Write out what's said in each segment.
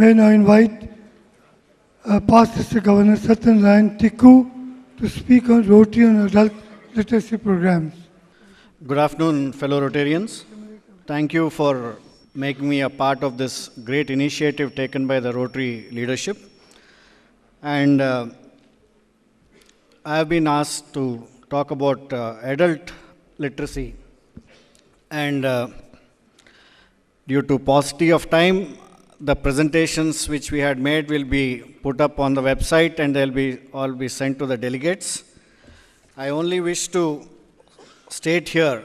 May I now invite past District Governor Satyanarayan Tikku to speak on Rotary and adult literacy programs. Good afternoon, fellow Rotarians. Thank you for making me a part of this great initiative taken by the Rotary leadership. And I have been asked to talk about adult literacy. And due to paucity of time, the presentations which we had made will be put up on the website and they'll all be sent to the delegates. I only wish to state here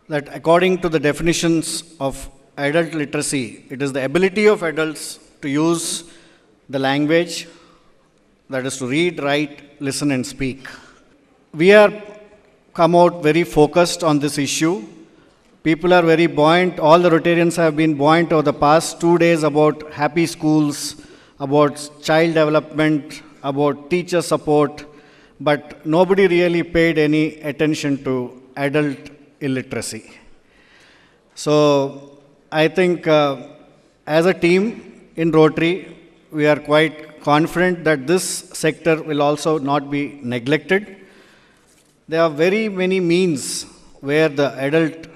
that according to the definitions of adult literacy, it is the ability of adults to use the language, that is to read, write, listen and speak. We are come out very focused on this issue. People are very buoyant. All the Rotarians have been buoyant over the past 2 days about happy schools, about child development, about teacher support, but nobody really paid any attention to adult illiteracy. So I think as a team in Rotary, we are quite confident that this sector will also not be neglected. There are very many means where the adult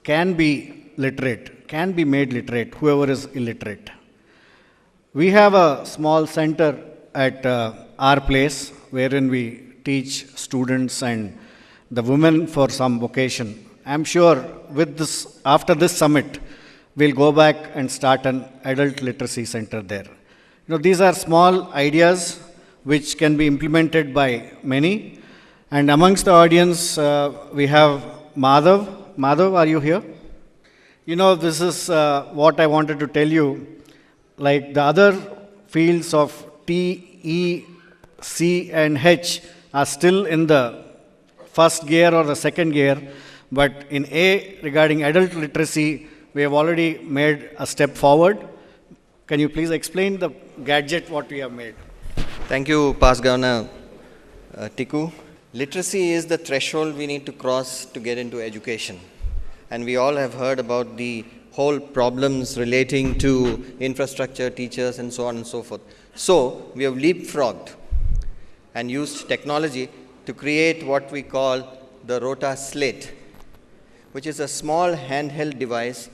can be literate, can be made literate, whoever is illiterate. We have a small center at our place wherein we teach students and the women for some occasion. I'm sure with this, after this summit, we'll go back and start an adult literacy center there. These are small ideas which can be implemented by many. And amongst the audience, we have Madhav. Madhav, are you here? This is what I wanted to tell you. Like the other fields of T, E, C, and H are still in the first gear or the second gear. But in A, regarding adult literacy, we have already made a step forward. Can you please explain the gadget what we have made? Thank you, Past Governor Tikku. Literacy is the threshold we need to cross to get into education. And we all have heard about the whole problems relating to infrastructure, teachers, and so on and so forth. So we have leapfrogged and used technology to create what we call the Rota Slate, which is a small handheld device,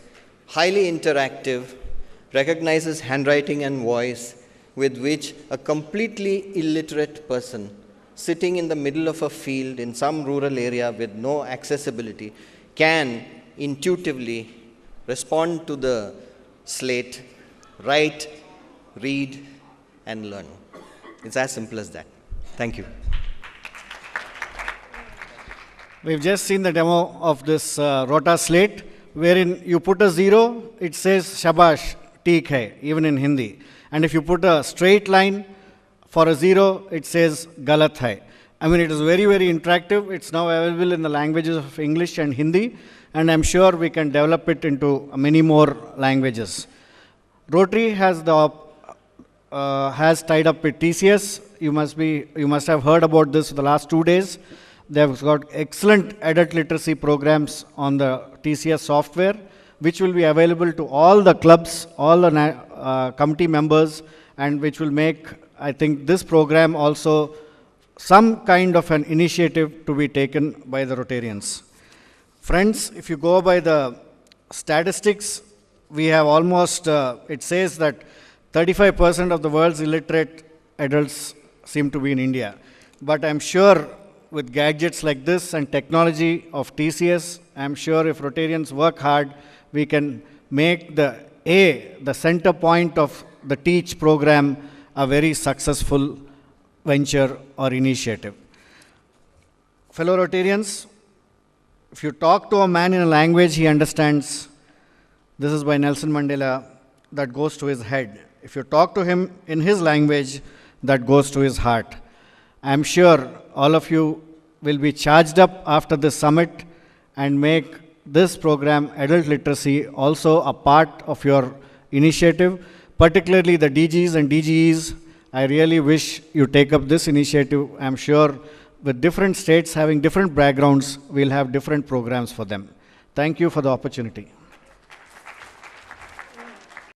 highly interactive, recognizes handwriting and voice, with which a completely illiterate person sitting in the middle of a field in some rural area with no accessibility can intuitively respond to the slate, write, read, and learn. It's as simple as that. Thank you. We've just seen the demo of this Rota Slate, wherein you put a 0, it says Shabash, Teek hai, even in Hindi. And if you put a straight line for a 0, it says Galat hai. I mean, it is very, very interactive. It's now available in the languages of English and Hindi, and I'm sure we can develop it into many more languages. Rotary has tied up with TCS. You must have heard about this for the last 2 days. They've got excellent adult literacy programs on the TCS software, which will be available to all the clubs, all the committee members, and which will make, I think, this program also some kind of an initiative to be taken by the Rotarians. Friends, if you go by the statistics, we have almost, it says that 35% of the world's illiterate adults seem to be in India. But I'm sure with gadgets like this and technology of TCS, I'm sure if Rotarians work hard, we can make the center point of the TEACH program, a very successful venture or initiative. Fellow Rotarians, if you talk to a man in a language he understands, this is by Nelson Mandela, that goes to his head. If you talk to him in his language, that goes to his heart. I'm sure all of you will be charged up after this summit and make this program, adult literacy, also a part of your initiative, particularly the DGs and DGEs. I really wish you take up this initiative. I'm sure with different states having different backgrounds, we'll have different programs for them. Thank you for the opportunity.